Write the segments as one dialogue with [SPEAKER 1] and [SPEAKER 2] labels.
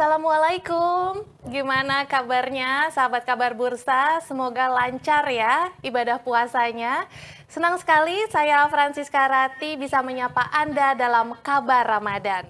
[SPEAKER 1] Assalamualaikum, gimana kabarnya sahabat kabar bursa? Semoga lancar ya ibadah puasanya. Senang sekali saya Francisca Rati bisa menyapa Anda dalam kabar Ramadan.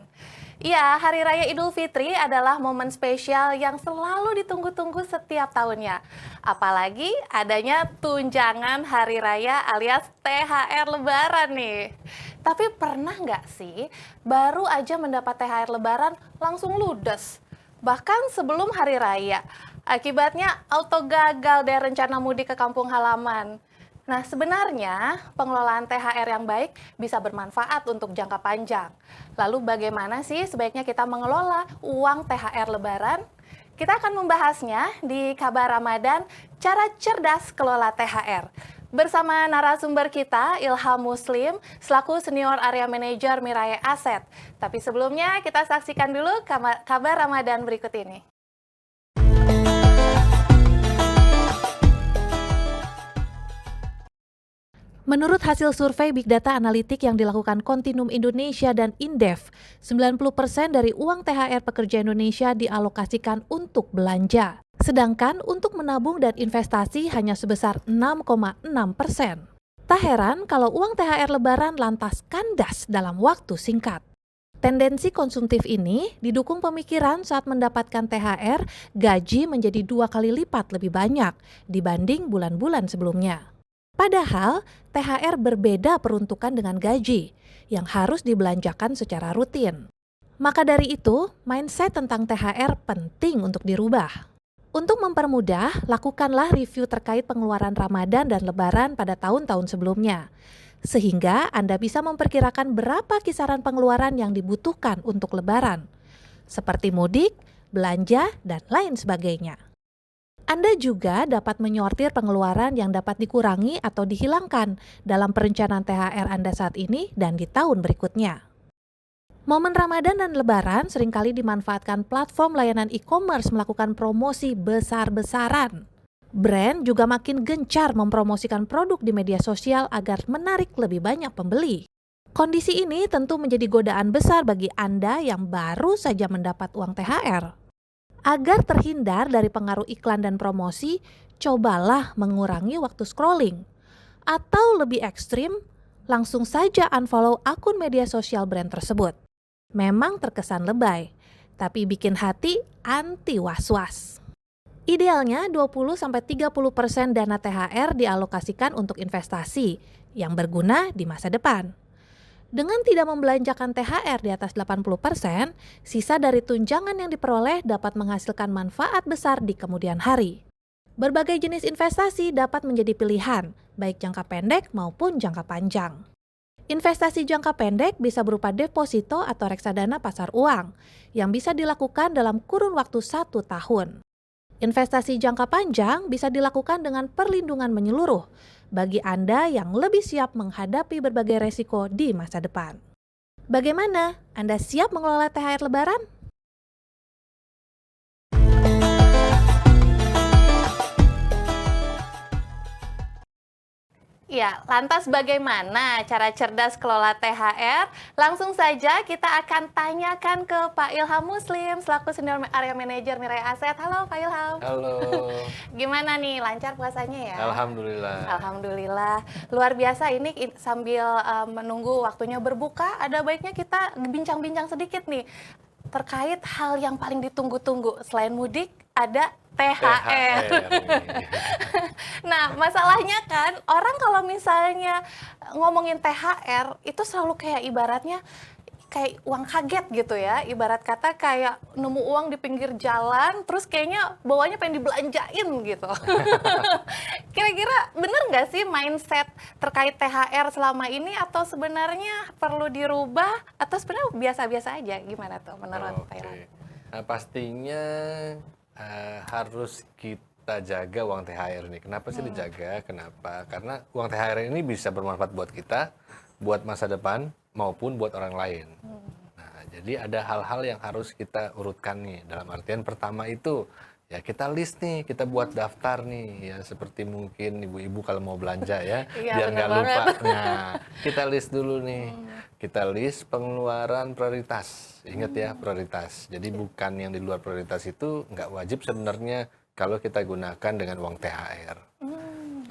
[SPEAKER 1] Iya, Hari Raya Idul Fitri adalah momen spesial yang selalu ditunggu-tunggu setiap tahunnya. Apalagi adanya tunjangan Hari Raya alias THR Lebaran nih. Tapi pernah nggak sih baru aja mendapat THR Lebaran langsung ludes? Bahkan sebelum Hari Raya. Akibatnya auto gagal deh rencana mudik ke kampung halaman. Nah, sebenarnya pengelolaan THR yang baik bisa bermanfaat untuk jangka panjang. Lalu bagaimana sih sebaiknya kita mengelola uang THR Lebaran? Kita akan membahasnya di Kabar Ramadan, cara cerdas kelola THR. Bersama narasumber kita, Ilham Muslim, selaku Senior Area Manager Mirai Asset. Tapi sebelumnya kita saksikan dulu Kabar Ramadan berikut ini. Menurut hasil survei Big Data Analitik yang dilakukan Kontinum Indonesia dan Indef, 90% dari uang THR pekerja Indonesia dialokasikan untuk belanja. Sedangkan untuk menabung dan investasi hanya sebesar 6,6%. Tak heran kalau uang THR Lebaran lantas kandas dalam waktu singkat. Tendensi konsumtif ini didukung pemikiran saat mendapatkan THR, gaji menjadi 2 kali lipat lebih banyak dibanding bulan-bulan sebelumnya. Padahal, THR berbeda peruntukan dengan gaji yang harus dibelanjakan secara rutin. Maka dari itu, mindset tentang THR penting untuk dirubah. Untuk mempermudah, lakukanlah review terkait pengeluaran Ramadan dan Lebaran pada tahun-tahun sebelumnya. Sehingga Anda bisa memperkirakan berapa kisaran pengeluaran yang dibutuhkan untuk Lebaran. Seperti mudik, belanja, dan lain sebagainya. Anda juga dapat menyortir pengeluaran yang dapat dikurangi atau dihilangkan dalam perencanaan THR Anda saat ini dan di tahun berikutnya. Momen Ramadan dan Lebaran seringkali dimanfaatkan platform layanan e-commerce melakukan promosi besar-besaran. Brand juga makin gencar mempromosikan produk di media sosial agar menarik lebih banyak pembeli. Kondisi ini tentu menjadi godaan besar bagi Anda yang baru saja mendapat uang THR. Agar terhindar dari pengaruh iklan dan promosi, cobalah mengurangi waktu scrolling. Atau lebih ekstrim, langsung saja unfollow akun media sosial brand tersebut. Memang terkesan lebay, tapi bikin hati anti was-was. Idealnya 20-30% dana THR dialokasikan untuk investasi yang berguna di masa depan. Dengan tidak membelanjakan THR di atas 80%, sisa dari tunjangan yang diperoleh dapat menghasilkan manfaat besar di kemudian hari. Berbagai jenis investasi dapat menjadi pilihan, baik jangka pendek maupun jangka panjang. Investasi jangka pendek bisa berupa deposito atau reksadana pasar uang, yang bisa dilakukan dalam kurun waktu 1 tahun. Investasi jangka panjang bisa dilakukan dengan perlindungan menyeluruh bagi Anda yang lebih siap menghadapi berbagai resiko di masa depan. Bagaimana? Anda siap mengelola THR Lebaran? Ya, lantas bagaimana cara cerdas kelola THR? Langsung saja kita akan tanyakan ke Pak Ilham Muslim selaku Senior Area Manager Mirai Asset. Halo Pak Ilham.
[SPEAKER 2] Halo.
[SPEAKER 1] Gimana nih, lancar puasanya ya?
[SPEAKER 2] Alhamdulillah.
[SPEAKER 1] Alhamdulillah. Luar biasa ini sambil menunggu waktunya berbuka, ada baiknya kita bincang-bincang sedikit nih terkait hal yang paling ditunggu-tunggu selain mudik ada THR. Nah, masalahnya kan orang kalau misalnya ngomongin THR itu selalu kayak ibaratnya kayak uang kaget gitu ya. Ibarat kata kayak nemu uang di pinggir jalan terus kayaknya bawahnya pengen dibelanjain gitu. Kira-kira bener nggak sih mindset terkait THR selama ini atau sebenarnya perlu dirubah atau sebenarnya biasa-biasa aja? Gimana tuh menurut Pak Ilham?
[SPEAKER 2] Nah, pastinya harus kita jaga uang THR ini. Kenapa sih dijaga? Kenapa? Karena uang THR ini bisa bermanfaat buat kita, buat masa depan, maupun buat orang lain. Nah, jadi ada hal-hal yang harus kita urutkan nih. Dalam artian pertama itu, Ya kita list nih, kita buat daftar nih, ya seperti mungkin ibu-ibu kalau mau belanja ya,
[SPEAKER 1] Iya,
[SPEAKER 2] biar
[SPEAKER 1] bener
[SPEAKER 2] nggak
[SPEAKER 1] banget.
[SPEAKER 2] lupa. Nah, kita list dulu nih, kita list pengeluaran prioritas. Ingat ya, prioritas. Jadi bukan yang di luar prioritas itu nggak wajib sebenarnya kalau kita gunakan dengan uang THR.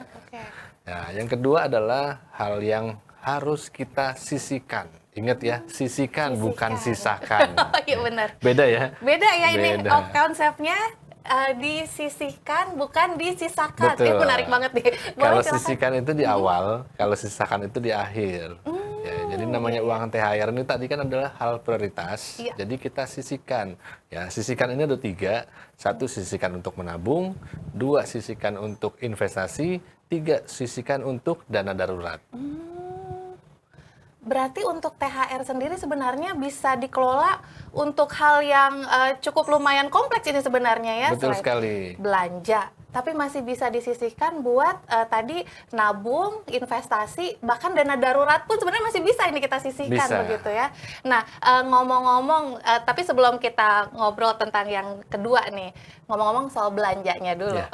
[SPEAKER 1] Oke.
[SPEAKER 2] Nah, yang kedua adalah hal yang harus kita sisihkan. Ingat ya, sisihkan bukan
[SPEAKER 1] Sisihkan.
[SPEAKER 2] sisakan.
[SPEAKER 1] Oh iya benar.
[SPEAKER 2] Beda ya?
[SPEAKER 1] Beda ya ini
[SPEAKER 2] Beda.
[SPEAKER 1] konsepnya disisihkan bukan disisakan.
[SPEAKER 2] Betul.
[SPEAKER 1] Menarik banget nih. Boleh
[SPEAKER 2] Kalau
[SPEAKER 1] silakan.
[SPEAKER 2] sisihkan itu di awal, kalau sisakan itu di akhir. Ya, jadi namanya uang THR ini tadi kan adalah hal prioritas.
[SPEAKER 1] Iya.
[SPEAKER 2] Jadi kita sisihkan. Ya, sisihkan ini ada 3. 1 sisihkan untuk menabung, 2 sisihkan untuk investasi, 3 sisihkan untuk dana darurat.
[SPEAKER 1] Berarti untuk THR sendiri sebenarnya bisa dikelola untuk hal yang cukup lumayan kompleks ini sebenarnya ya.
[SPEAKER 2] Betul
[SPEAKER 1] Selain
[SPEAKER 2] sekali.
[SPEAKER 1] belanja, tapi masih bisa disisihkan buat tadi nabung, investasi, bahkan dana darurat pun sebenarnya masih bisa ini kita sisihkan
[SPEAKER 2] Bisa.
[SPEAKER 1] begitu ya. Nah, ngomong-ngomong, tapi sebelum kita ngobrol tentang yang kedua nih, ngomong-ngomong soal belanjanya dulu.
[SPEAKER 2] Ya.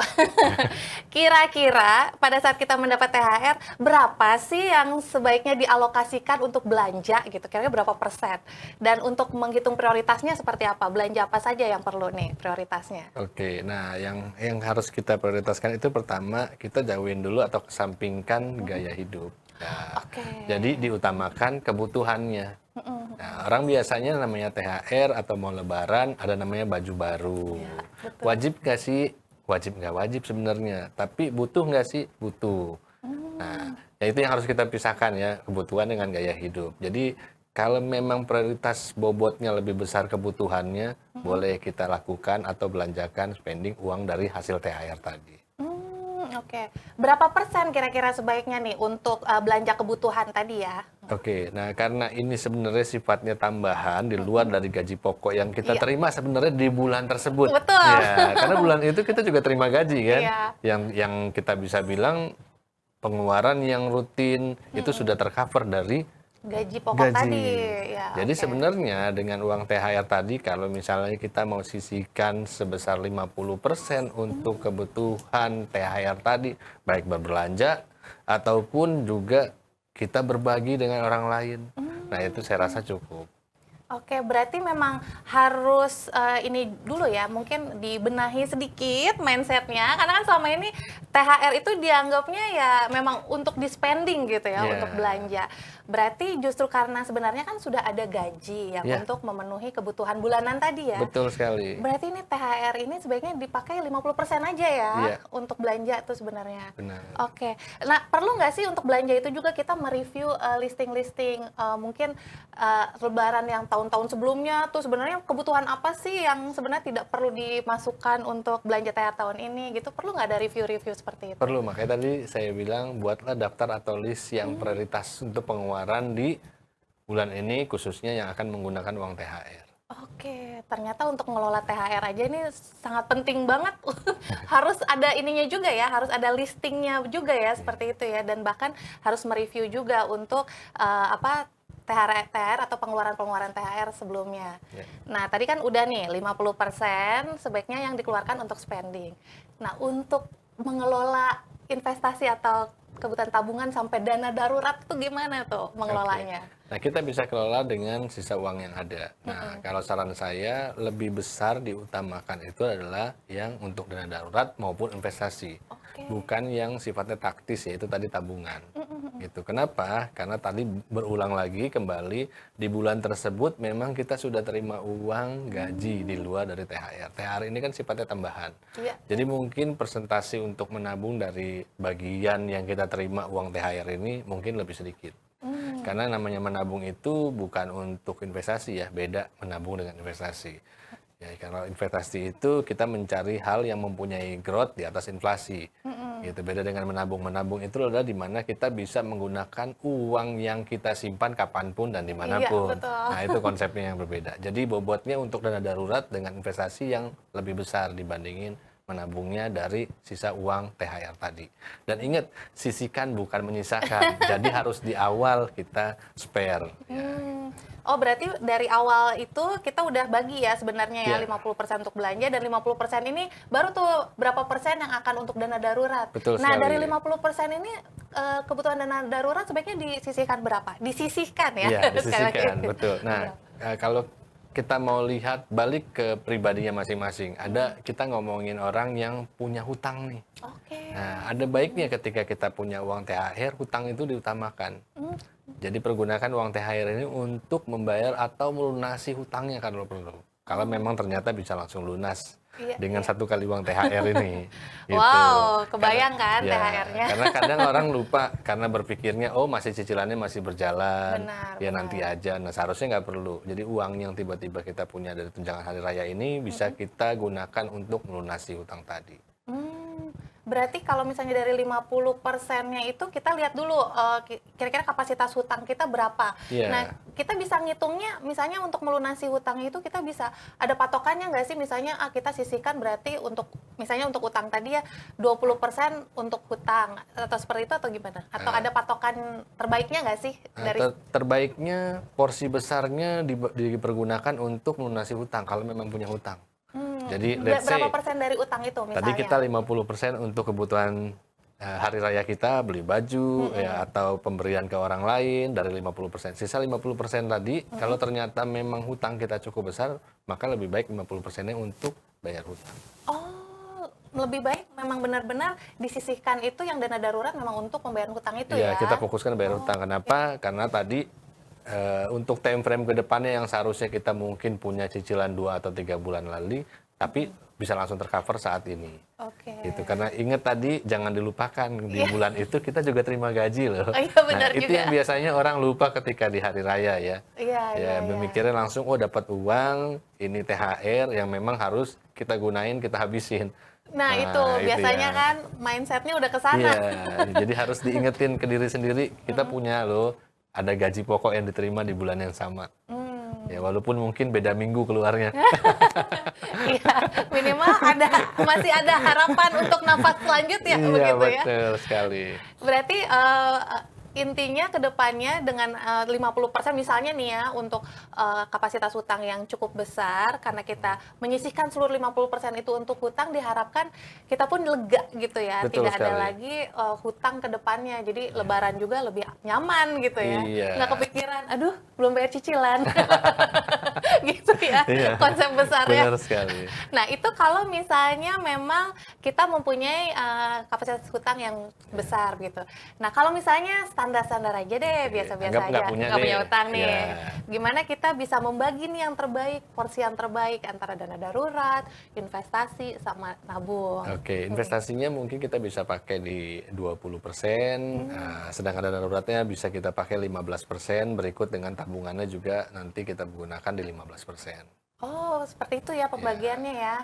[SPEAKER 1] Kira-kira pada saat kita mendapat THR, berapa sih yang sebaiknya dialokasikan untuk belanja gitu? Kira-kira berapa persen? Dan untuk menghitung prioritasnya seperti apa? Belanja apa saja yang perlu nih prioritasnya?
[SPEAKER 2] Oke, nah yang harus kita prioritaskan itu pertama kita jauhin dulu atau kesampingkan gaya hidup. Nah,
[SPEAKER 1] Oke.
[SPEAKER 2] jadi diutamakan kebutuhannya. Nah, orang biasanya namanya THR atau mau lebaran ada namanya baju baru.
[SPEAKER 1] Ya, betul.
[SPEAKER 2] Wajib nggak sih? Wajib nggak wajib sebenarnya. Tapi butuh nggak sih? Butuh. Nah, ya itu yang harus kita pisahkan ya, kebutuhan dengan gaya hidup. Jadi kalau memang prioritas bobotnya lebih besar kebutuhannya, boleh kita lakukan atau belanjakan spending uang dari hasil THR tadi.
[SPEAKER 1] Oke. Berapa persen kira-kira sebaiknya nih untuk belanja kebutuhan tadi ya?
[SPEAKER 2] Oke, nah karena ini sebenarnya sifatnya tambahan di luar dari gaji pokok yang kita
[SPEAKER 1] Iya.
[SPEAKER 2] terima sebenarnya di bulan tersebut.
[SPEAKER 1] Betul.
[SPEAKER 2] Ya, karena bulan itu kita juga terima gaji kan.
[SPEAKER 1] Iya.
[SPEAKER 2] Yang kita bisa bilang pengeluaran yang rutin itu sudah tercover dari
[SPEAKER 1] Gaji pokok
[SPEAKER 2] gaji.
[SPEAKER 1] tadi. Ya,
[SPEAKER 2] Jadi
[SPEAKER 1] oke.
[SPEAKER 2] sebenarnya dengan uang THR tadi kalau misalnya kita mau sisihkan sebesar 50% untuk kebutuhan THR tadi, baik berbelanja ataupun juga kita berbagi dengan orang lain. Nah, itu saya rasa cukup.
[SPEAKER 1] Oke, berarti memang harus ini dulu ya, mungkin dibenahi sedikit mindsetnya, karena kan selama ini THR itu dianggapnya ya memang untuk di-spending gitu ya,
[SPEAKER 2] Iya.
[SPEAKER 1] untuk belanja. Berarti justru karena sebenarnya kan sudah ada gaji yang
[SPEAKER 2] Iya.
[SPEAKER 1] untuk memenuhi kebutuhan bulanan tadi ya.
[SPEAKER 2] Betul sekali.
[SPEAKER 1] Berarti ini THR ini sebaiknya dipakai 50% aja ya
[SPEAKER 2] Iya.
[SPEAKER 1] untuk belanja tuh sebenarnya.
[SPEAKER 2] Benar.
[SPEAKER 1] Oke, nah perlu nggak sih untuk belanja itu juga kita mereview listing-listing mungkin lebaran yang tahun-tahun sebelumnya tuh sebenarnya kebutuhan apa sih yang sebenarnya tidak perlu dimasukkan untuk belanja THR tahun ini gitu, perlu nggak ada review-review seperti itu?
[SPEAKER 2] Perlu, makanya tadi saya bilang buatlah daftar atau list yang prioritas untuk pengeluaran di bulan ini khususnya yang akan menggunakan uang THR.
[SPEAKER 1] Oke, ternyata untuk ngelola THR aja ini sangat penting banget. Harus ada ininya juga ya, harus ada listingnya juga ya seperti itu ya, dan bahkan harus mereview juga untuk THR atau pengeluaran-pengeluaran THR sebelumnya.
[SPEAKER 2] Ya.
[SPEAKER 1] Nah, tadi kan udah nih 50% sebaiknya yang dikeluarkan untuk spending. Nah, untuk mengelola investasi atau kebutuhan tabungan sampai dana darurat tuh gimana tuh mengelolanya?
[SPEAKER 2] Oke. Nah, kita bisa kelola dengan sisa uang yang ada. Nah, kalau saran saya lebih besar diutamakan itu adalah yang untuk dana darurat maupun investasi.
[SPEAKER 1] Oke.
[SPEAKER 2] Bukan yang sifatnya taktis, yaitu tadi tabungan. Gitu. Kenapa? Karena tadi berulang lagi kembali di bulan tersebut memang kita sudah terima uang gaji di luar dari THR. THR ini kan sifatnya tambahan.
[SPEAKER 1] Iya.
[SPEAKER 2] Jadi mungkin persentase untuk menabung dari bagian yang kita terima uang THR ini mungkin lebih sedikit. Karena namanya menabung itu bukan untuk investasi ya, beda menabung dengan investasi. Ya, kalau investasi itu kita mencari hal yang mempunyai growth di atas inflasi. Gitu. Beda dengan menabung. Menabung itu adalah di mana kita bisa menggunakan uang yang kita simpan kapanpun dan dimanapun.
[SPEAKER 1] Iya, betul.
[SPEAKER 2] Nah, itu konsepnya yang berbeda. Jadi bobotnya untuk dana darurat dengan investasi yang lebih besar dibandingin menabungnya dari sisa uang THR tadi. Dan ingat, sisihkan bukan menyisakan. Jadi harus di awal kita spare.
[SPEAKER 1] Oh, berarti dari awal itu kita udah bagi ya sebenarnya ya,
[SPEAKER 2] Ya.
[SPEAKER 1] 50% untuk belanja dan 50% ini baru tuh berapa persen yang akan untuk dana darurat.
[SPEAKER 2] Betul
[SPEAKER 1] Nah,
[SPEAKER 2] sekali.
[SPEAKER 1] dari 50% ini kebutuhan dana darurat sebaiknya disisihkan berapa? Disisihkan ya.
[SPEAKER 2] Iya,
[SPEAKER 1] sekali lagi.
[SPEAKER 2] disisihkan, betul. Nah, kalau kita mau lihat balik ke pribadinya masing-masing, kita ngomongin orang yang punya hutang nih.
[SPEAKER 1] Oke.
[SPEAKER 2] Nah, ada baiknya ketika kita punya uang THR, hutang itu diutamakan. Jadi pergunakan uang THR ini untuk membayar atau melunasi hutangnya kalau perlu. Kalau memang ternyata bisa langsung lunas
[SPEAKER 1] Iya,
[SPEAKER 2] dengan
[SPEAKER 1] iya.
[SPEAKER 2] satu kali uang THR ini. Gitu.
[SPEAKER 1] Wow, kebayang kan
[SPEAKER 2] Ya,
[SPEAKER 1] THR-nya.
[SPEAKER 2] karena kadang orang lupa karena berpikirnya, oh masih cicilannya masih berjalan,
[SPEAKER 1] Benar,
[SPEAKER 2] ya
[SPEAKER 1] benar.
[SPEAKER 2] nanti aja. Nah seharusnya nggak perlu. Jadi uang yang tiba-tiba kita punya dari tunjangan hari raya ini bisa kita gunakan untuk melunasi hutang tadi.
[SPEAKER 1] Berarti kalau misalnya dari 50%-nya itu kita lihat dulu kira-kira kapasitas hutang kita berapa.
[SPEAKER 2] Iya.
[SPEAKER 1] Nah, kita bisa ngitungnya misalnya untuk melunasi hutang itu kita bisa ada patokannya nggak sih? Misalnya kita sisihkan berarti untuk misalnya untuk hutang tadi ya 20% untuk hutang atau seperti itu atau gimana? Atau ada patokan terbaiknya nggak sih dari
[SPEAKER 2] Terbaiknya porsi besarnya dipergunakan untuk melunasi hutang kalau memang punya hutang. Jadi let's say
[SPEAKER 1] berapa persen dari utang itu misalnya?
[SPEAKER 2] tadi kita 50% untuk kebutuhan hari raya kita, beli baju ya atau pemberian ke orang lain dari 50%. Sisa 50% tadi kalau ternyata memang hutang kita cukup besar, maka lebih baik 50%-nya untuk bayar hutang.
[SPEAKER 1] Oh, lebih baik memang benar-benar disisihkan itu yang dana darurat memang untuk pembayaran hutang itu ya?
[SPEAKER 2] Iya, kita fokuskan bayar hutang. Kenapa? Karena tadi untuk time frame ke depannya yang seharusnya kita mungkin punya cicilan 2 atau 3 bulan lagi, tapi bisa langsung tercover saat ini.
[SPEAKER 1] Oke.
[SPEAKER 2] Gitu. Karena ingat tadi jangan dilupakan di bulan itu kita juga terima gaji loh.
[SPEAKER 1] Oh, iya, benar
[SPEAKER 2] Itu
[SPEAKER 1] juga.
[SPEAKER 2] yang biasanya orang lupa ketika di hari raya ya.
[SPEAKER 1] Iya,
[SPEAKER 2] Ya, memikirnya langsung oh dapat uang, ini THR yang memang harus kita gunain, kita habisin.
[SPEAKER 1] Nah, itu biasanya
[SPEAKER 2] ya.
[SPEAKER 1] kan mindsetnya udah ke sana.
[SPEAKER 2] Iya, jadi harus diingetin ke diri sendiri, kita punya loh, ada gaji pokok yang diterima di bulan yang sama. Ya, walaupun mungkin beda minggu keluarnya.
[SPEAKER 1] Iya, minimal masih ada harapan untuk nafas selanjutnya
[SPEAKER 2] Iya,
[SPEAKER 1] begitu ya.
[SPEAKER 2] betul sekali.
[SPEAKER 1] Berarti intinya ke depannya dengan 50% misalnya nih ya untuk kapasitas hutang yang cukup besar karena kita menyisihkan seluruh 50% itu untuk hutang diharapkan kita pun lega gitu ya.
[SPEAKER 2] Betul
[SPEAKER 1] Tidak ada
[SPEAKER 2] sekali.
[SPEAKER 1] lagi hutang ke depannya. Jadi lebaran juga lebih nyaman gitu ya.
[SPEAKER 2] Iya.
[SPEAKER 1] Nggak kepikiran, aduh belum bayar cicilan. Gitu ya
[SPEAKER 2] Iya.
[SPEAKER 1] konsep besarnya.
[SPEAKER 2] Benar sekali.
[SPEAKER 1] Nah, itu kalau misalnya memang kita mempunyai kapasitas hutang yang besar gitu. Nah, kalau misalnya standar-standar aja deh, biasa-biasa
[SPEAKER 2] anggap
[SPEAKER 1] aja,
[SPEAKER 2] nggak punya
[SPEAKER 1] nggak punya
[SPEAKER 2] deh.
[SPEAKER 1] hutang nih.
[SPEAKER 2] Ya.
[SPEAKER 1] Gimana kita bisa membagi nih yang terbaik, porsi yang terbaik antara dana darurat, investasi, sama nabung.
[SPEAKER 2] Oke, investasinya mungkin kita bisa pakai di 20%, sedangkan dana daruratnya bisa kita pakai 15%, berikut dengan tabungannya juga nanti kita gunakan di 15%.
[SPEAKER 1] Oh, seperti itu ya pembagiannya ya.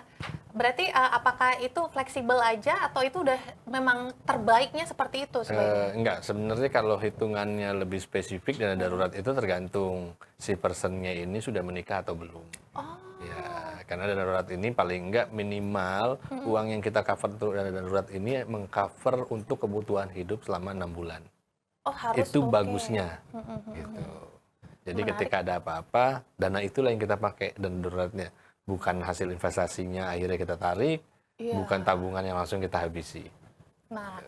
[SPEAKER 1] Berarti apakah itu fleksibel aja atau itu udah memang terbaiknya seperti itu sebaiknya?
[SPEAKER 2] Enggak, sebenarnya kalau hitungannya lebih spesifik dana darurat itu tergantung si personnya ini sudah menikah atau belum.
[SPEAKER 1] Oh,
[SPEAKER 2] Ya, karena dana darurat ini paling enggak minimal uang yang kita cover untuk dana darurat ini mengcover untuk kebutuhan hidup selama 6 bulan.
[SPEAKER 1] oh harus
[SPEAKER 2] Itu
[SPEAKER 1] oke.
[SPEAKER 2] bagusnya. Gitu. Jadi
[SPEAKER 1] Menarik.
[SPEAKER 2] ketika ada apa-apa, dana itulah yang kita pakai dana daruratnya. Bukan hasil investasinya akhirnya kita tarik,
[SPEAKER 1] Iya.
[SPEAKER 2] bukan tabungan yang langsung kita habisi.
[SPEAKER 1] Nah,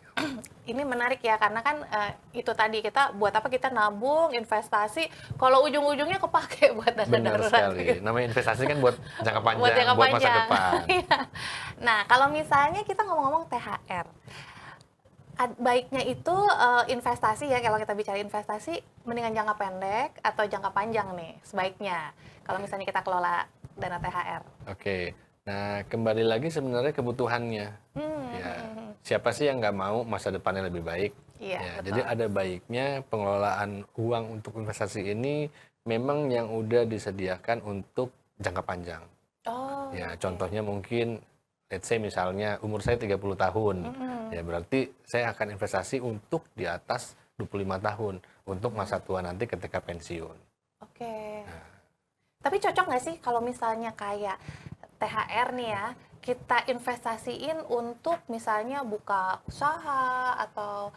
[SPEAKER 1] ini menarik ya karena kan itu tadi kita buat apa kita nabung, investasi, kalau ujung-ujungnya kepake buat dana
[SPEAKER 2] Benar
[SPEAKER 1] darurat.
[SPEAKER 2] sekali. Namanya investasi kan buat jangka panjang,
[SPEAKER 1] Buat jangka
[SPEAKER 2] buat masa
[SPEAKER 1] panjang.
[SPEAKER 2] depan.
[SPEAKER 1] Iya. Nah, kalau misalnya kita ngomong-ngomong THR, baiknya itu investasi ya, kalau kita bicara investasi, mendingan jangka pendek atau jangka panjang nih sebaiknya, kalau misalnya kita kelola dana THR.
[SPEAKER 2] Oke. Nah, kembali lagi sebenarnya kebutuhannya. Ya, siapa sih yang nggak mau masa depannya lebih baik?
[SPEAKER 1] Iya,
[SPEAKER 2] Ya,
[SPEAKER 1] betul.
[SPEAKER 2] jadi ada baiknya pengelolaan uang untuk investasi ini memang yang udah disediakan untuk jangka panjang.
[SPEAKER 1] Oh,
[SPEAKER 2] Ya, contohnya mungkin let's say misalnya umur saya 30 tahun. Ya, berarti saya akan investasi untuk di atas 25 tahun untuk masa tua nanti ketika pensiun.
[SPEAKER 1] oke. Tapi cocok nggak sih kalau misalnya kayak THR nih ya, kita investasiin untuk misalnya buka usaha atau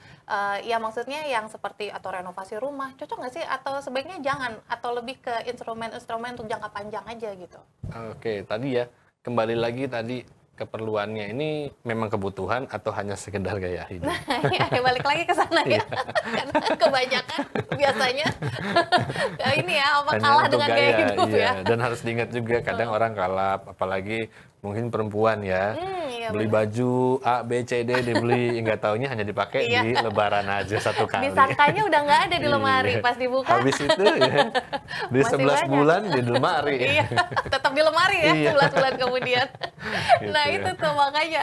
[SPEAKER 1] ya maksudnya yang seperti atau renovasi rumah, cocok nggak sih? Atau sebaiknya jangan? Atau lebih ke instrumen-instrumen untuk jangka panjang aja gitu?
[SPEAKER 2] Oke, tadi ya, kembali lagi tadi keperluannya ini memang kebutuhan atau hanya sekedar gaya hidup?
[SPEAKER 1] Nah, ya balik lagi ke sana ya.
[SPEAKER 2] Iya.
[SPEAKER 1] Karena kebanyakan biasanya ini ya, apa,
[SPEAKER 2] Hanya
[SPEAKER 1] kalah
[SPEAKER 2] untuk
[SPEAKER 1] dengan gaya
[SPEAKER 2] gaya,
[SPEAKER 1] hidup
[SPEAKER 2] iya.
[SPEAKER 1] ya.
[SPEAKER 2] Dan harus diingat juga kadang orang kalap, apalagi mungkin perempuan ya,
[SPEAKER 1] Iya
[SPEAKER 2] beli
[SPEAKER 1] benar.
[SPEAKER 2] baju A, B, C, D dibeli, nggak taunya hanya dipakai
[SPEAKER 1] Iya.
[SPEAKER 2] di lebaran aja satu kali.
[SPEAKER 1] Disangkanya udah nggak ada di lemari,
[SPEAKER 2] Iya.
[SPEAKER 1] pas dibuka
[SPEAKER 2] Habis itu ya, di
[SPEAKER 1] masih
[SPEAKER 2] 11
[SPEAKER 1] banyak.
[SPEAKER 2] bulan di lemari.
[SPEAKER 1] Iya, tetap di lemari ya
[SPEAKER 2] Iya.
[SPEAKER 1] 11 bulan kemudian.
[SPEAKER 2] Gitu
[SPEAKER 1] Nah
[SPEAKER 2] ya.
[SPEAKER 1] itu tuh makanya.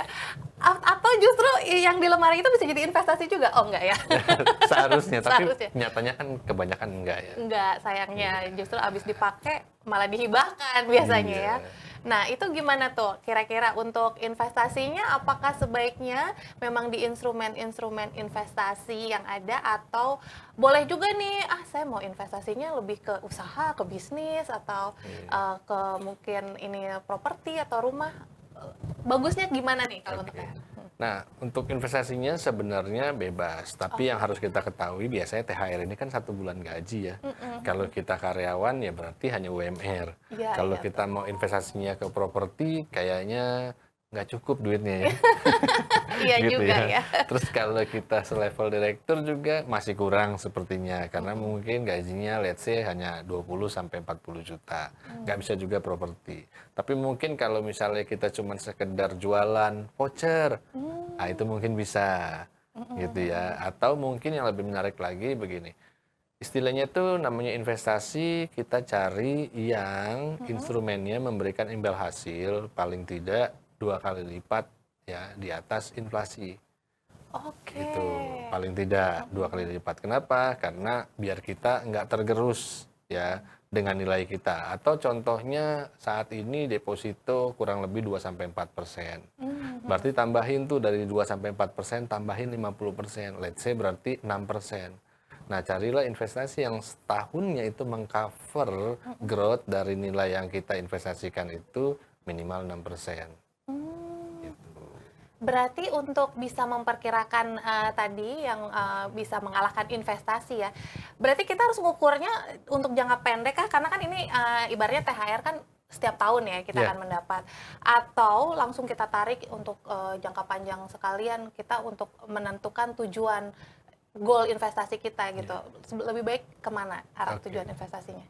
[SPEAKER 1] Atau justru yang di lemari itu bisa jadi investasi juga? Oh enggak ya?
[SPEAKER 2] Seharusnya, tapi
[SPEAKER 1] Seharusnya.
[SPEAKER 2] nyatanya kan kebanyakan enggak ya.
[SPEAKER 1] Enggak, sayangnya justru abis dipakai malah dihibahkan biasanya ya.
[SPEAKER 2] Iya.
[SPEAKER 1] Nah, itu gimana tuh kira-kira untuk investasinya apakah sebaiknya memang di instrumen-instrumen investasi yang ada atau boleh juga nih, saya mau investasinya lebih ke usaha, ke bisnis atau ke mungkin ini properti atau rumah. Bagusnya gimana nih kalau untuk
[SPEAKER 2] Oke.
[SPEAKER 1] saya?
[SPEAKER 2] Nah, untuk investasinya sebenarnya bebas, tapi yang harus kita ketahui biasanya THR ini kan 1 bulan gaji ya. Kalau kita karyawan ya berarti hanya UMR.
[SPEAKER 1] Iya,
[SPEAKER 2] Kalau
[SPEAKER 1] iya
[SPEAKER 2] kita mau investasinya ke properti kayaknya nggak cukup duitnya ya.
[SPEAKER 1] Iya
[SPEAKER 2] Gitu
[SPEAKER 1] juga
[SPEAKER 2] ya.
[SPEAKER 1] ya.
[SPEAKER 2] Terus kalau kita selevel direktur juga masih kurang sepertinya karena mungkin gajinya let's say hanya 20 sampai 40 juta. Nggak bisa juga properti. Tapi mungkin kalau misalnya kita cuma sekedar jualan voucher, nah itu mungkin bisa gitu ya. Atau mungkin yang lebih menarik lagi begini. Istilahnya itu namanya investasi, kita cari yang instrumennya memberikan imbal hasil paling tidak 2 kali lipat ya di atas inflasi.
[SPEAKER 1] Oke.
[SPEAKER 2] Itu paling tidak 2 kali lipat. Kenapa? Karena biar kita nggak tergerus ya dengan nilai kita. Atau contohnya saat ini deposito kurang lebih 2-4%. Berarti tambahin tuh dari 2-4%, tambahin 50%. Let's say berarti 6%. Nah, carilah investasi yang setahunnya itu mengcover growth dari nilai yang kita investasikan itu minimal 6%. Gitu.
[SPEAKER 1] Berarti untuk bisa memperkirakan tadi yang bisa mengalahkan investasi ya, berarti kita harus ngukurnya untuk jangka pendek kah? Karena kan ini ibaratnya THR kan setiap tahun ya kita
[SPEAKER 2] Ya.
[SPEAKER 1] akan mendapat. Atau langsung kita tarik untuk jangka panjang sekalian kita untuk menentukan tujuan goal investasi kita gitu. Lebih baik kemana arah
[SPEAKER 2] Oke.
[SPEAKER 1] tujuan investasinya?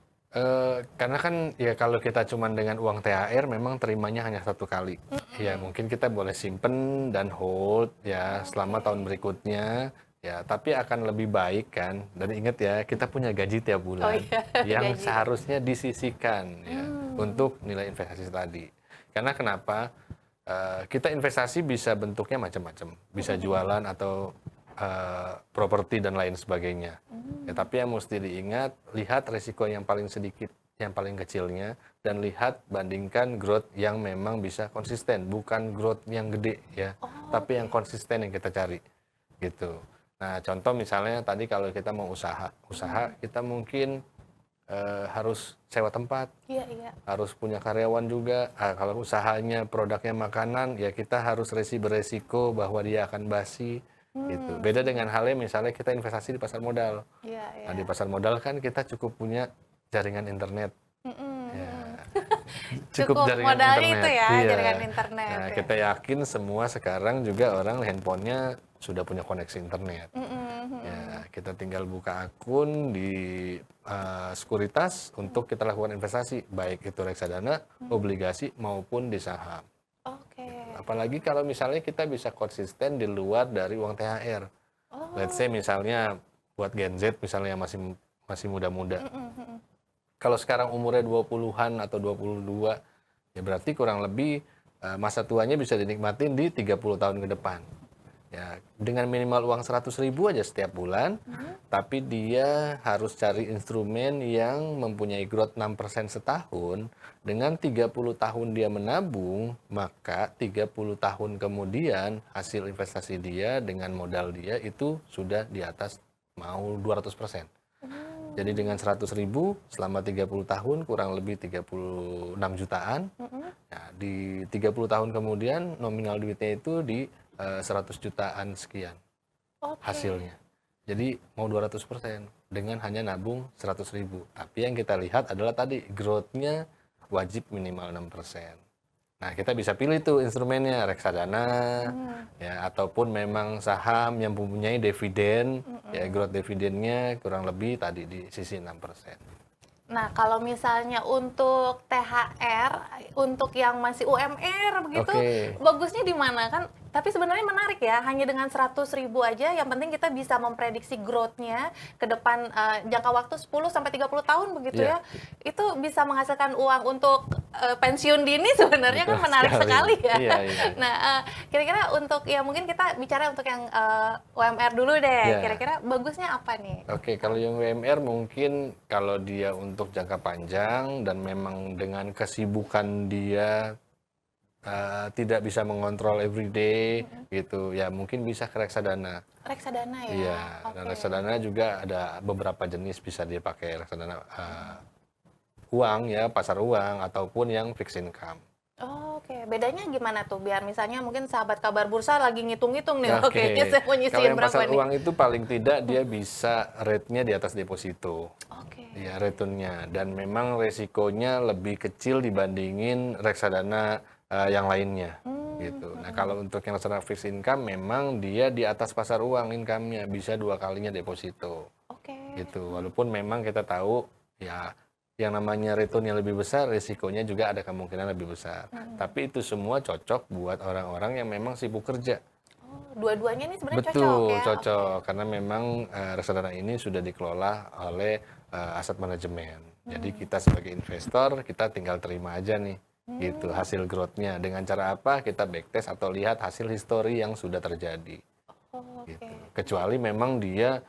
[SPEAKER 2] Karena kan ya kalau kita cuma dengan uang THR memang terimanya hanya 1 kali. Ya mungkin kita boleh simpen dan hold ya selama tahun berikutnya. Ya, tapi akan lebih baik kan. Dan ingat ya, kita punya gaji tiap
[SPEAKER 1] Oh
[SPEAKER 2] bulan
[SPEAKER 1] iya,
[SPEAKER 2] yang
[SPEAKER 1] gaji.
[SPEAKER 2] seharusnya disisihkan ya untuk nilai investasi tadi. Karena kenapa? Kita investasi bisa bentuknya macam-macam. Bisa jualan atau properti dan lain sebagainya. Ya, tapi yang mesti diingat, lihat resiko yang paling sedikit, yang paling kecilnya, dan lihat bandingkan growth yang memang bisa konsisten, bukan growth yang gede ya, tapi yang konsisten yang kita cari, gitu. Nah, contoh misalnya tadi kalau kita mau usaha kita mungkin harus sewa tempat,
[SPEAKER 1] Iya, iya.
[SPEAKER 2] harus punya karyawan juga. Kalau usahanya produknya makanan, ya kita harus beresiko bahwa dia akan basi. Gitu. Beda dengan halnya misalnya kita investasi di pasar modal.
[SPEAKER 1] Iya,
[SPEAKER 2] Nah, di
[SPEAKER 1] iya.
[SPEAKER 2] pasar modal kan kita cukup punya jaringan internet. Ya,
[SPEAKER 1] Cukup
[SPEAKER 2] jaringan
[SPEAKER 1] modalnya itu ya,
[SPEAKER 2] Iya.
[SPEAKER 1] jaringan internet
[SPEAKER 2] Nah,
[SPEAKER 1] ya.
[SPEAKER 2] kita yakin semua sekarang juga orang handphonenya sudah punya koneksi internet. Ya, kita tinggal buka akun di sekuritas untuk kita lakukan investasi, baik itu reksadana, obligasi maupun di saham.
[SPEAKER 1] Oke.
[SPEAKER 2] Apalagi kalau misalnya kita bisa konsisten di luar dari uang THR. Let's say misalnya buat Gen Z misalnya yang masih muda-muda. Kalau sekarang umurnya 20-an atau 22, ya berarti kurang lebih masa tuanya bisa dinikmatin di 30 tahun ke depan. Ya, dengan minimal uang 100.000 aja setiap bulan, tapi dia harus cari instrumen yang mempunyai growth 6% setahun. Dengan 30 tahun dia menabung, maka 30 tahun kemudian hasil investasi dia dengan modal dia itu sudah di atas mau 200%. Jadi dengan 100.000 selama 30 tahun kurang lebih 36 jutaan. Nah, di 30 tahun kemudian nominal duitnya itu di 100 jutaan sekian
[SPEAKER 1] Oke.
[SPEAKER 2] hasilnya. Jadi mau 200% dengan hanya nabung 100.000. Tapi yang kita lihat adalah tadi growth-nya wajib minimal 6%. Nah, kita bisa pilih tuh instrumennya reksadana ya ataupun memang saham yang mempunyai dividen ya growth dividennya kurang lebih tadi di sisi 6%.
[SPEAKER 1] Nah, kalau misalnya untuk THR, untuk yang masih UMR begitu,
[SPEAKER 2] Oke.
[SPEAKER 1] bagusnya di mana kan? Tapi sebenarnya menarik ya, hanya dengan 100.000 aja, yang penting kita bisa memprediksi growth-nya ke depan jangka waktu 10 sampai 30 tahun begitu
[SPEAKER 2] Iya.
[SPEAKER 1] ya. Itu bisa menghasilkan uang untuk pensiun dini sebenarnya kan
[SPEAKER 2] Betul
[SPEAKER 1] menarik sekali ya.
[SPEAKER 2] Iya, iya.
[SPEAKER 1] Nah, kira-kira untuk ya mungkin kita bicara untuk yang UMR dulu deh.
[SPEAKER 2] Iya.
[SPEAKER 1] Kira-kira bagusnya apa nih?
[SPEAKER 2] Oke, kalau yang UMR mungkin kalau dia untuk jangka panjang dan memang dengan kesibukan dia tidak bisa mengontrol everyday gitu, ya mungkin bisa ke reksadana.
[SPEAKER 1] Reksadana ya.
[SPEAKER 2] Iya, dan
[SPEAKER 1] Oke.
[SPEAKER 2] reksadana juga ada beberapa jenis bisa dia pakai reksadana uang ya, pasar uang ataupun yang fixed income.
[SPEAKER 1] Oh, oke. Bedanya gimana tuh? Biar misalnya mungkin sahabat kabar bursa lagi ngitung-ngitung nih,
[SPEAKER 2] Oke,
[SPEAKER 1] kayaknya saya mau
[SPEAKER 2] kalau
[SPEAKER 1] nyisihin
[SPEAKER 2] yang
[SPEAKER 1] berapa
[SPEAKER 2] pasar
[SPEAKER 1] nih.
[SPEAKER 2] uang itu paling tidak dia bisa rate-nya di atas deposito.
[SPEAKER 1] Oke.
[SPEAKER 2] Ya, return-nya. Dan memang resikonya lebih kecil dibandingin reksadana yang lainnya. Gitu. Nah, kalau untuk yang reksadana fixed income memang dia di atas pasar uang income-nya, bisa 2 kalinya deposito.
[SPEAKER 1] Oke.
[SPEAKER 2] Gitu. Walaupun memang kita tahu ya yang namanya return yang lebih besar, risikonya juga ada kemungkinan lebih besar. Tapi itu semua cocok buat orang-orang yang memang sibuk kerja.
[SPEAKER 1] Oh, dua-duanya ini sebenarnya cocok
[SPEAKER 2] Betul,
[SPEAKER 1] ya.
[SPEAKER 2] cocok. Karena memang reksadana ini sudah dikelola oleh aset manajemen. Jadi kita sebagai investor, kita tinggal terima aja nih, gitu hasil growth-nya. Dengan cara apa? Kita backtest atau lihat hasil histori yang sudah terjadi.
[SPEAKER 1] Oh, oke.
[SPEAKER 2] Gitu. Kecuali memang dia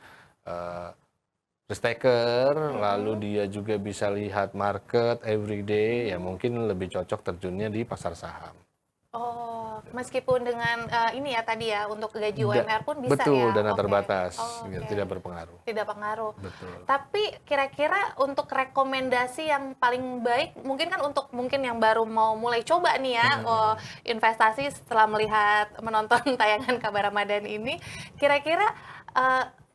[SPEAKER 2] risk taker, lalu dia juga bisa lihat market everyday, ya mungkin lebih cocok terjunnya di pasar saham.
[SPEAKER 1] Oh, meskipun dengan ini ya tadi ya untuk gaji UMR pun bisa
[SPEAKER 2] Betul,
[SPEAKER 1] ya.
[SPEAKER 2] dana
[SPEAKER 1] Oke.
[SPEAKER 2] terbatas,
[SPEAKER 1] Oh,
[SPEAKER 2] gitu,
[SPEAKER 1] oke.
[SPEAKER 2] tidak berpengaruh.
[SPEAKER 1] Tidak pengaruh.
[SPEAKER 2] Betul.
[SPEAKER 1] Tapi kira-kira untuk rekomendasi yang paling baik, mungkin kan untuk mungkin yang baru mau mulai coba nih ya, investasi setelah menonton tayangan Kabar Ramadan ini, kira-kira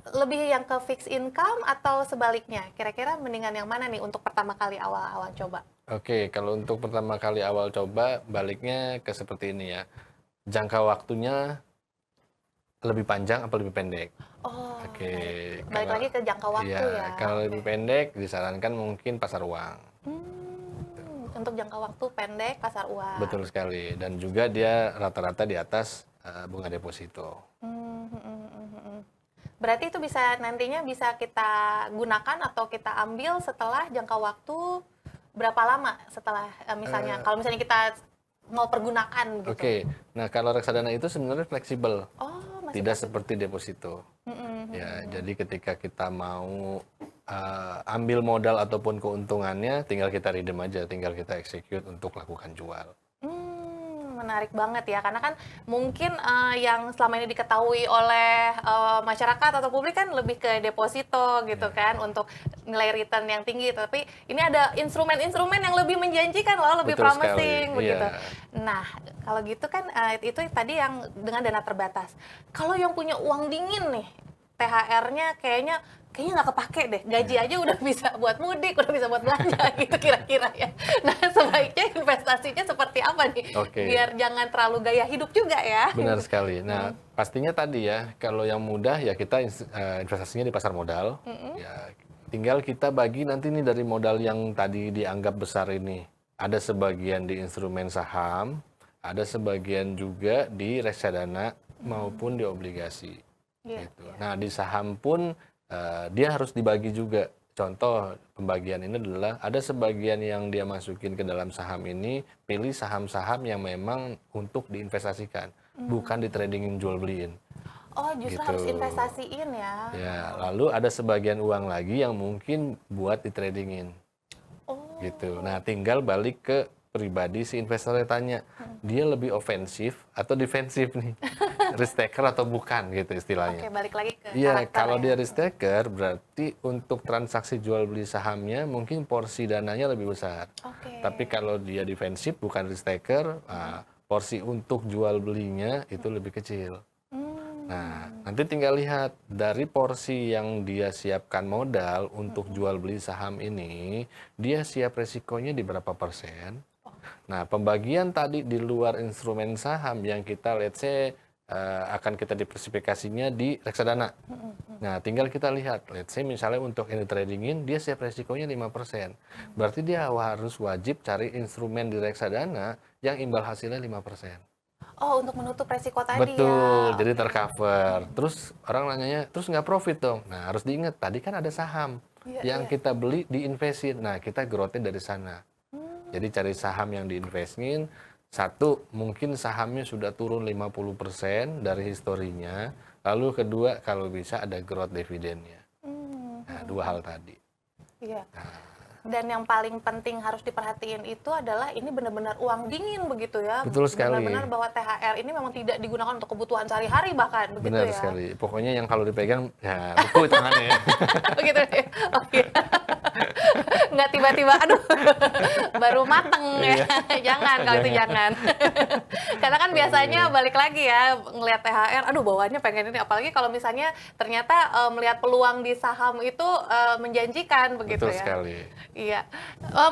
[SPEAKER 1] lebih yang ke fixed income atau sebaliknya? Kira-kira mendingan yang mana nih untuk pertama kali awal-awal coba?
[SPEAKER 2] Oke, kalau untuk pertama kali awal coba, baliknya ke seperti ini ya. Jangka waktunya lebih panjang atau lebih pendek?
[SPEAKER 1] Oh,
[SPEAKER 2] Oke,
[SPEAKER 1] baik. Balik lagi ke jangka waktu ya.
[SPEAKER 2] kalau
[SPEAKER 1] Oke.
[SPEAKER 2] lebih pendek disarankan mungkin pasar uang.
[SPEAKER 1] Untuk jangka waktu pendek pasar uang.
[SPEAKER 2] Betul sekali. Dan juga dia rata-rata di atas bunga deposito.
[SPEAKER 1] Berarti itu bisa nantinya bisa kita gunakan atau kita ambil setelah jangka waktu berapa lama setelah misalnya kalau misalnya kita mau pergunakan gitu.
[SPEAKER 2] Oke, nah kalau reksadana itu sebenarnya fleksibel,
[SPEAKER 1] Oh, masih
[SPEAKER 2] tidak seperti deposito.
[SPEAKER 1] Mm-mm.
[SPEAKER 2] Ya, jadi ketika kita mau ambil modal ataupun keuntungannya, tinggal kita redeem aja, tinggal kita execute untuk lakukan jual.
[SPEAKER 1] Menarik banget ya, karena kan mungkin yang selama ini diketahui oleh masyarakat atau publik kan lebih ke deposito gitu kan, untuk nilai return yang tinggi, tapi ini ada instrumen-instrumen yang lebih menjanjikan loh, lebih
[SPEAKER 2] Betul
[SPEAKER 1] promising
[SPEAKER 2] sekali,
[SPEAKER 1] begitu.
[SPEAKER 2] iya.
[SPEAKER 1] Nah, kalau gitu kan itu tadi yang dengan dana terbatas. Kalau yang punya uang dingin nih, THR-nya kayaknya nggak kepake deh, gaji aja udah bisa buat mudik, udah bisa buat belanja gitu kira-kira ya. Nah, sebaiknya investasinya seperti apa nih?
[SPEAKER 2] Oke.
[SPEAKER 1] Biar jangan terlalu gaya hidup juga ya.
[SPEAKER 2] Benar sekali. Nah, pastinya tadi ya, kalau yang mudah ya kita investasinya di pasar modal. Ya, tinggal kita bagi nanti nih dari modal yang tadi dianggap besar ini. Ada sebagian di instrumen saham, ada sebagian juga di reksadana maupun di obligasi.
[SPEAKER 1] Iya,
[SPEAKER 2] Gitu. Nah, di saham pun dia harus dibagi juga. Contoh pembagian ini adalah ada sebagian yang dia masukin ke dalam saham ini, pilih saham-saham yang memang untuk diinvestasikan, bukan di tradingin jual beliin.
[SPEAKER 1] Oh, justru
[SPEAKER 2] Gitu.
[SPEAKER 1] harus investasiin ya.
[SPEAKER 2] Ya, lalu ada sebagian uang lagi yang mungkin buat di tradingin.
[SPEAKER 1] Oh,
[SPEAKER 2] Gitu. Nah, tinggal balik ke pribadi si investornya tanya, dia lebih ofensif atau defensif nih, risk taker atau bukan gitu istilahnya.
[SPEAKER 3] Oke, balik lagi ke
[SPEAKER 2] Iya,
[SPEAKER 3] karakter
[SPEAKER 2] kalau
[SPEAKER 3] ya.
[SPEAKER 2] dia risk taker berarti untuk transaksi jual beli sahamnya mungkin porsi dananya lebih besar.
[SPEAKER 3] Oke.
[SPEAKER 2] Tapi kalau dia defensif bukan risk taker, porsi untuk jual belinya itu lebih kecil. Nah, nanti tinggal lihat dari porsi yang dia siapkan modal untuk jual beli saham ini, dia siap resikonya di berapa persen. Nah, pembagian tadi di luar instrumen saham yang kita let's say akan kita diversifikasinya di reksadana. Nah, tinggal kita lihat, let's say misalnya untuk ini tradingin, dia siap resikonya 5%. Berarti dia harus wajib cari instrumen di reksadana yang imbal hasilnya 5%.
[SPEAKER 3] Oh, untuk menutup resiko tadi
[SPEAKER 2] Betul,
[SPEAKER 3] ya.
[SPEAKER 2] jadi
[SPEAKER 3] Oke.
[SPEAKER 2] tercover. Terus orang nanyanya, terus nggak profit dong? Nah, harus diingat, tadi kan ada saham
[SPEAKER 3] Iya,
[SPEAKER 2] yang
[SPEAKER 3] iya.
[SPEAKER 2] kita beli diinvestin. Nah, kita growth-nya dari sana. Jadi cari saham yang diinvestin. Satu, mungkin sahamnya sudah turun 50% dari historinya. Lalu kedua, kalau bisa ada growth dividennya. Nah, dua hal tadi.
[SPEAKER 3] Iya. Dan yang paling penting harus diperhatiin itu adalah ini benar-benar uang dingin begitu ya.
[SPEAKER 2] Betul sekali.
[SPEAKER 3] Benar-benar bahwa THR ini memang tidak digunakan untuk kebutuhan sehari-hari bahkan begitu
[SPEAKER 2] Benar
[SPEAKER 3] ya.
[SPEAKER 2] sekali. Pokoknya yang kalau dipegang, ya beku tangannya ya.
[SPEAKER 3] Begitu ya. Oke. Nggak tiba-tiba aduh baru mateng ya. Jangan kalau itu jangan. Karena kan biasanya balik lagi ya ngelihat THR, aduh bawaannya pengen ini, apalagi kalau misalnya ternyata melihat peluang di saham itu menjanjikan begitu
[SPEAKER 2] Betul
[SPEAKER 3] ya.
[SPEAKER 2] sekali.
[SPEAKER 3] Iya,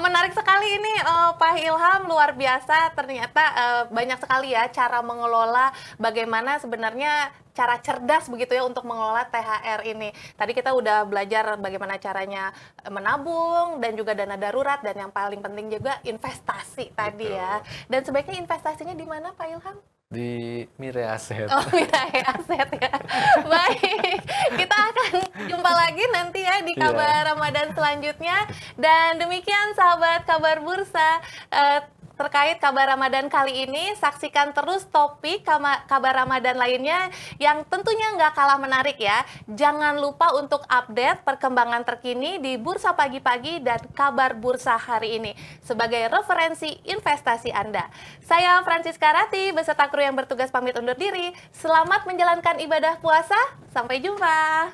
[SPEAKER 3] menarik sekali ini Pak Ilham, luar biasa. Ternyata banyak sekali ya cara mengelola, bagaimana sebenarnya cara cerdas begitu ya untuk mengelola THR ini. Tadi kita udah belajar bagaimana caranya menabung dan juga dana darurat, dan yang paling penting juga investasi tadi ya. Dan sebaiknya investasinya di mana Pak Ilham?
[SPEAKER 2] Di Mirai Aset.
[SPEAKER 3] Oh, Mirai Aset ya. Baik, kita akan jumpa lagi nanti ya di kabar Ramadan selanjutnya. Dan demikian sahabat Kabar Bursa, terkait kabar Ramadan kali ini, saksikan terus topik kabar Ramadan lainnya yang tentunya nggak kalah menarik ya. Jangan lupa untuk update perkembangan terkini di Bursa Pagi-Pagi dan kabar Bursa hari ini sebagai referensi investasi Anda. Saya Francisca Rati beserta kru yang bertugas pamit undur diri. Selamat menjalankan ibadah puasa. Sampai jumpa.